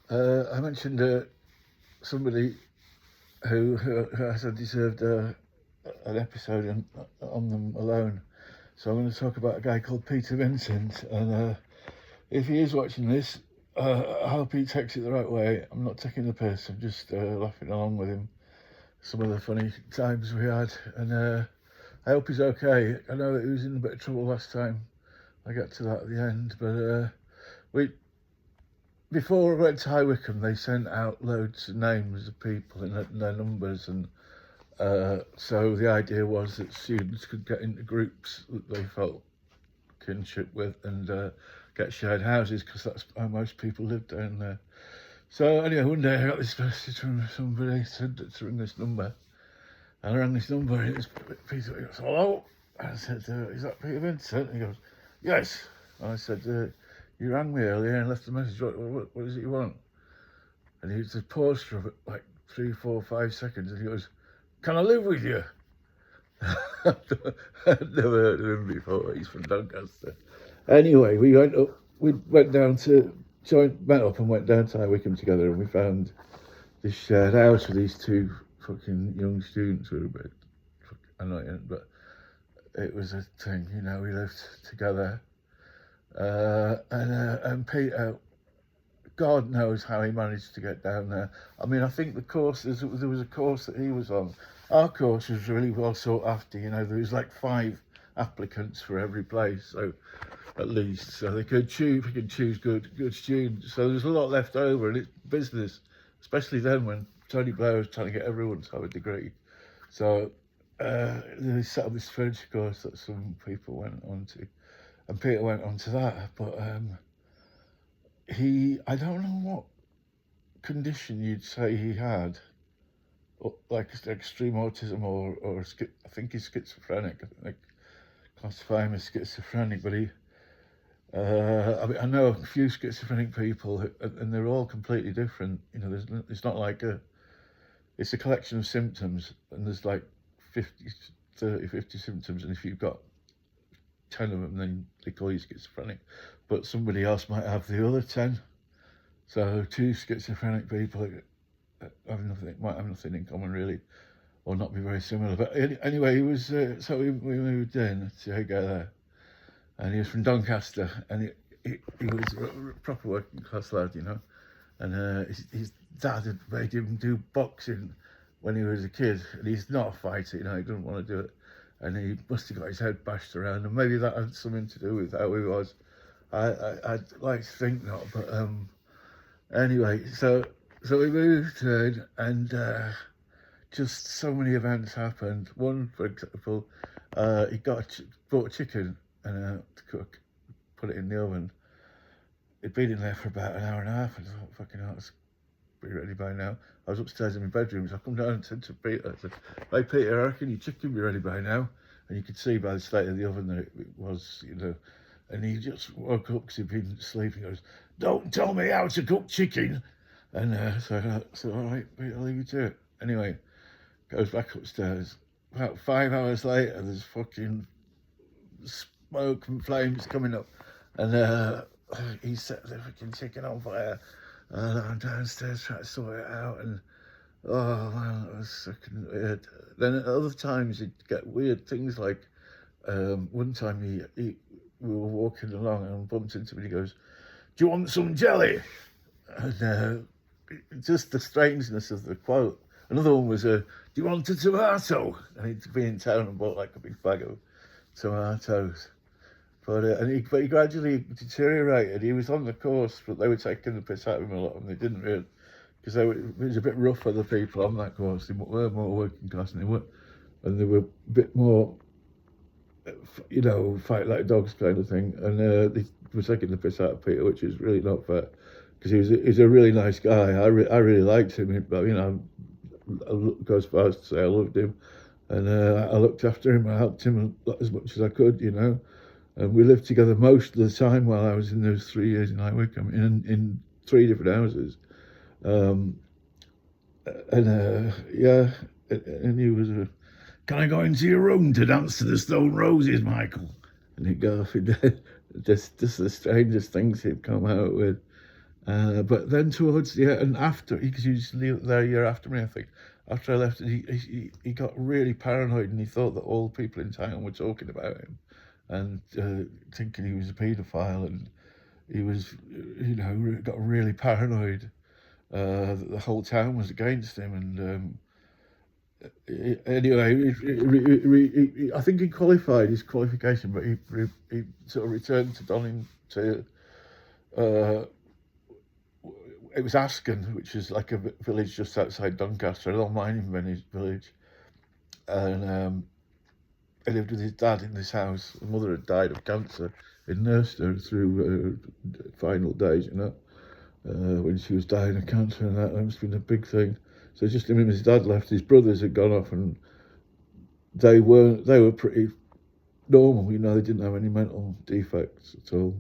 I mentioned somebody who I said deserved an episode on them alone. So I'm going to talk about a guy called Peter Vincent. And if he is watching this, I hope he takes it the right way. I'm not taking the piss. I'm just laughing along with him. Some of the funny times we had. And I hope he's okay. I know that he was in a bit of trouble last time. I got to that at the end. But before I went to High Wycombe, they sent out loads of names of people and their numbers, and so the idea was that students could get into groups that they felt kinship with and get shared houses, because that's how most people live down there. So anyway, one day I got this message from somebody, said to ring this number, and I rang this number, and it was Peter. He goes, "Hello," and I said, "Is that Peter Vincent?" And he goes, "Yes." And I said, "You rang me earlier and left a message. What is it you want?" And he just paused for like 3, 4, 5 seconds, and he goes, "Can I live with you?" I'd never heard of him before. He's from Doncaster. Anyway, we went down to met up and went down to High Wycombe together, and we found this shared house with these two fucking young students who were a bit annoying, but it was a thing, you know. We lived together, and Peter, God knows how he managed to get down there. I mean, I think there was a course that he was on. Our course was really well sought after, you know. There was like 5 applicants for every place, so at least, so they could choose good students. So there's a lot left over, and it's business, especially then when Tony Blair was trying to get everyone to have a degree. So they set up this furniture course that some people went on to, and Peter went on to that. But I don't know what condition you'd say he had, like extreme autism or I think he's schizophrenic. I think they classify him as schizophrenic, but I know a few schizophrenic people, and they're all completely different. You know, it's not like it's a collection of symptoms, and there's like 50 symptoms, and if you've got 10 of them, then they call you schizophrenic. But somebody else might have the other 10. So 2 schizophrenic people might have nothing in common really, or not be very similar. But anyway, he was so we moved in to go there, and he was from Doncaster, and he was a proper working class lad, you know. And his dad had made him do boxing when he was a kid, and he's not a fighter, you know. He didn't want to do it, and he must have got his head bashed around, and maybe that had something to do with how he was. I'd like to think not, but anyway, so we moved in, and just so many events happened. One, for example, he bought a chicken and to cook, put it in the oven. It'd been in there for about an hour and a half, and I thought, fucking hell, it's pretty ready by now. I was upstairs in my bedroom, so I come down and said to Peter, I said, "Hey Peter, I reckon your chicken will be ready by now." And you could see by the state of the oven that it was, you know. And he just woke up because he'd been sleeping. He goes, "Don't tell me how to cook chicken." And so I said, "All right, Peter, I'll leave you to it." Anyway, goes back upstairs. About 5 hours later, there's fucking smoke and flames coming up. And he set the fucking chicken on fire. And I'm downstairs trying to sort it out. And oh man, it was fucking weird. Then at other times, he'd get weird things like one time we were walking along and bumped into him, and he goes, "Do you want some jelly?" And just the strangeness of the quote. Another one was, "Do you want a tomato?" And he'd been in town and bought like a big bag of tomatoes. But he gradually deteriorated. He was on the course, but they were taking the piss out of him a lot, and they didn't really, because it was a bit rough for the people on that course. They were more working class, and they were a bit more, you know, fight like dogs kind of thing. And they were taking the piss out of Peter, which is really not fair, because he's a really nice guy. I really liked him, but you know, I go as far as to say I loved him, and I looked after him. I helped him as much as I could, you know. And we lived together most of the time while I was in those 3 years in High Wycombe, in 3 different houses. Yeah, and he was "Can I go into your room to dance to the Stone Roses, Michael?" And he'd go off. Just the strangest things he'd come out with. But then towards the and after, because he was there a year after me, I think. After I left, he got really paranoid, and he thought that all the people in town were talking about him, and thinking he was a paedophile, and he was, got really paranoid that the whole town was against him, and anyway, I think he qualified his qualification, but he sort of returned to Donington. It was Asken, which is like a village just outside Doncaster, a little mining village, and he lived with his dad in this house. His mother had died of cancer. He nursed her through final days, when she was dying of cancer, and that must have been a big thing. So just him and his dad left. His brothers had gone off, and they were pretty normal. They didn't have any mental defects at all.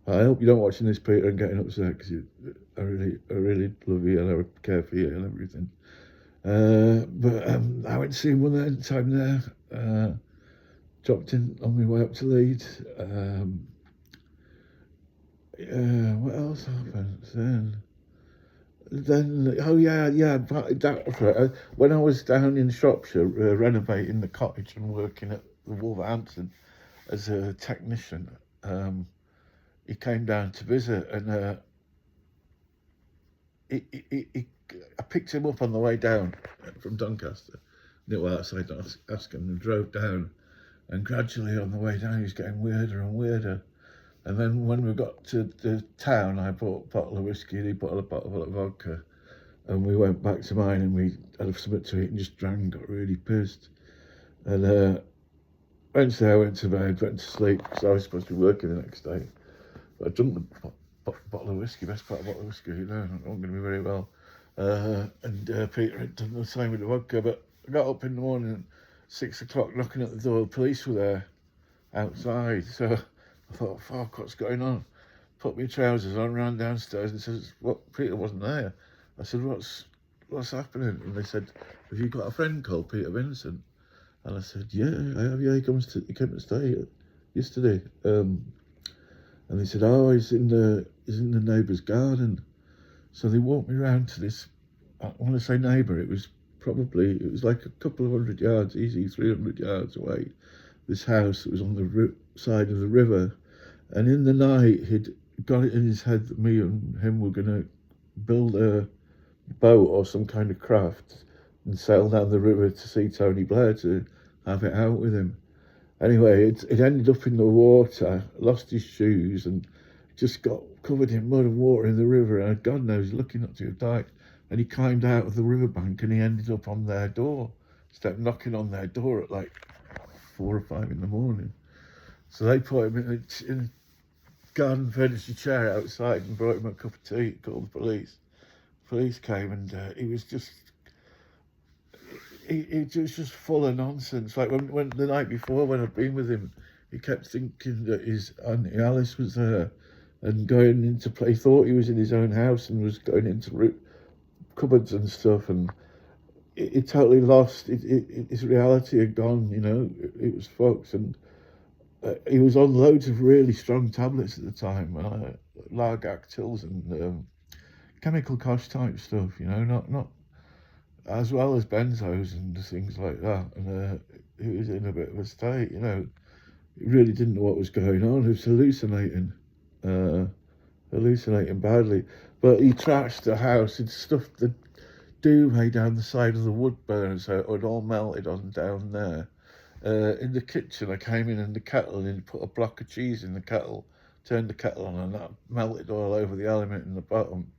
I hope you don't watching this, Peter, and getting upset, because I really love you, and I care for you and everything. But I went to see him one time there. Dropped in on my way up to Leeds. What else happened then? When I was down in Shropshire renovating the cottage and working at the Wolverhampton as a technician, he came down to visit, and I picked him up on the way down from Doncaster, outside Askham, and drove down, and gradually on the way down he was getting weirder and weirder. And then when we got to the town, I bought a bottle of whiskey and he bought a bottle of vodka. And we went back to mine and we had something to eat and just drank, got really pissed. And eventually I went to bed, went to sleep, because I was supposed to be working the next day. But I drank the bottle of whiskey, best part of a bottle of whiskey, I'm not going to be very well. And Peter had done the same with the vodka, but I got up in the morning at 6 o'clock, knocking at the door. The police were there outside, so I thought, fuck, what's going on? Put my trousers on, ran downstairs, and says, "What? Peter wasn't there." I said, "What's happening?" And they said, "Have you got a friend called Peter Vincent?" And I said, "Yeah, I have. Yeah, he came to stay yesterday." And they said, "Oh, he's in the neighbour's garden." So they walked me round to this. I want to say neighbour. It was like a couple of 100 yards, easy 300 yards away. This house that was on the side of the river. And in the night, he'd got it in his head that me and him were going to build a boat or some kind of craft and sail down the river to see Tony Blair, to have it out with him. Anyway, it ended up in the water, lost his shoes, and just got covered in mud and water in the river. And God knows, lucky not to have died. And he climbed out of the riverbank and he ended up on their door. Started knocking on their door at like 4 or 5 in the morning. So they put him in a garden furniture chair outside and brought him a cup of tea, called the police. Police came, and he was just full of nonsense. Like when the night before, when I'd been with him, he kept thinking that his Auntie Alice was there and going into play. He thought he was in his own house and was going into cupboards and stuff, and it totally lost his reality had gone. It was fucked. And he was on loads of really strong tablets at the time, Largactils and chemical kosh type stuff, not as well as benzos and things like that. And he was in a bit of a state, he really didn't know what was going on. He was hallucinating badly. But he trashed the house. He'd stuffed the duvet down the side of the wood burner, so it had all melted on down there. In the kitchen, I came in and the kettle, and he put a block of cheese in the kettle, turned the kettle on, and that melted all over the element in the bottom.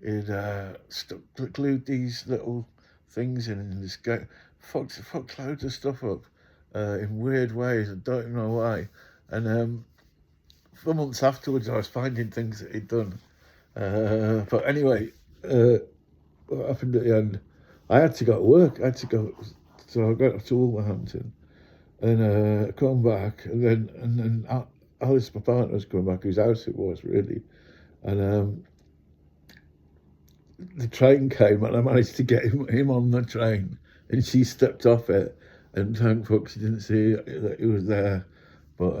He'd glued these little things in this fucked loads of stuff up in weird ways. I don't even know why. And for months afterwards, I was finding things that he'd done. But anyway, what happened at the end? I had to go to work. So I got to Wolverhampton. And come back, and then Alice, my partner, was coming back, whose house it was really, and the train came, and I managed to get him on the train, and she stepped off it, and thank fuck she didn't see that he was there. But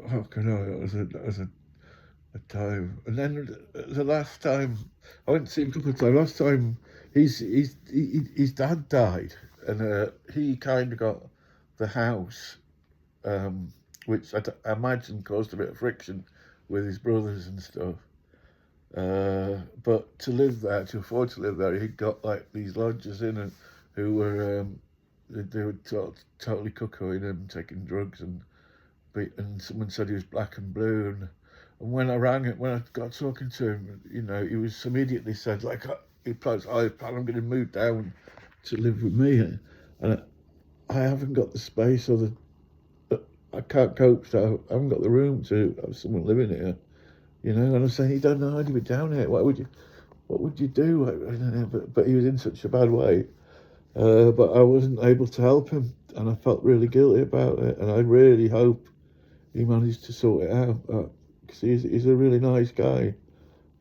fucking hell, it was a a time. And then the last time, I went to see him a couple of times. Last time, his dad died, and he kind of got the house, which I imagine caused a bit of friction with his brothers and stuff. But to live there, to afford to live there, he got like these lodgers in, and who were they were totally cuckooing him, taking drugs, and someone said he was black and blue, and when I got talking to him, you know, he was immediately said like he plans, I'm going to move down to live with me, and I haven't got the space or I can't cope, so I haven't got the room to have someone living here. You know, and I'm saying, you don't know how to be down here. What would you do? I don't know, but he was in such a bad way. But I wasn't able to help him, and I felt really guilty about it. And I really hope he managed to sort it out, because he's a really nice guy.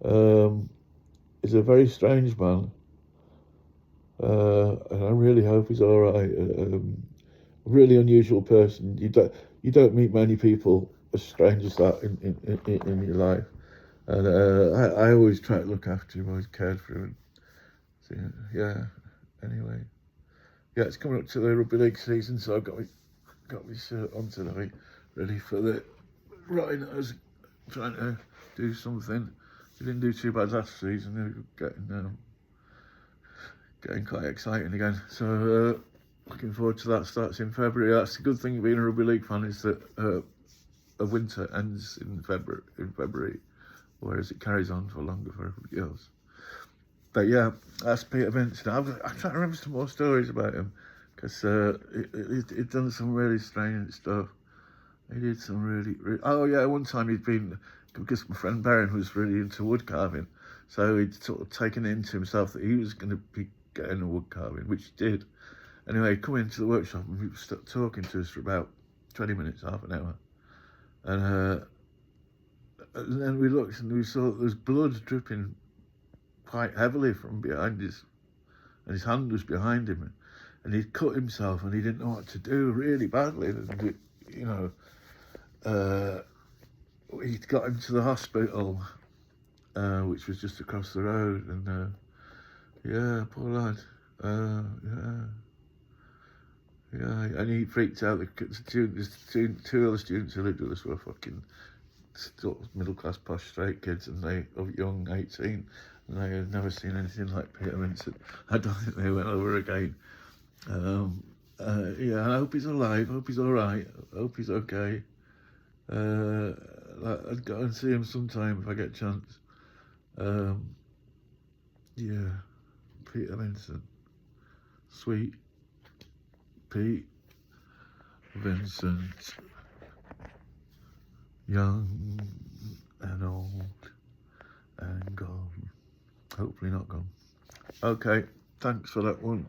He's a very strange man, and I really hope he's all right. A really unusual person. You don't meet many people as strange as that in your life. And I always try to look after him, always cared for him. So, yeah, anyway. Yeah, it's coming up to the rugby league season, so I've got my shirt on today, ready for the Rhinos, trying to do something. We didn't do too bad last season, they were getting quite exciting again. So looking forward to that. Starts in February. That's the good thing of being a rugby league fan, is that a winter ends in February, whereas it carries on for longer for everybody else. But yeah, that's Peter Vincent. I'm trying to remember some more stories about him, because he'd done some really strange stuff. He did some really... Oh yeah, one time he'd been... Because my friend Barron was really into wood carving, so he'd sort of taken it into himself that he was going to be getting a wood carving, which he did. Anyway, he'd come into the workshop and he was talking to us for about 20 minutes, half an hour. And then we looked and we saw that there was blood dripping quite heavily from behind and his hand was behind him, and he'd cut himself and he didn't know what to do really badly. And, you know, he'd got him to the hospital, which was just across the road, and yeah, poor lad. Yeah, and he freaked out. Two other students who lived with us were fucking middle class posh straight kids, and they were young, 18, and they had never seen anything like Peter Vincent. I don't think they went over again. Yeah, I hope he's alive. I hope he's all right. I hope he's okay. I'd go and see him sometime if I get a chance. Yeah, Peter Vincent, sweet Pete Vincent, young and old and gone. Hopefully not gone. Okay, thanks for that one.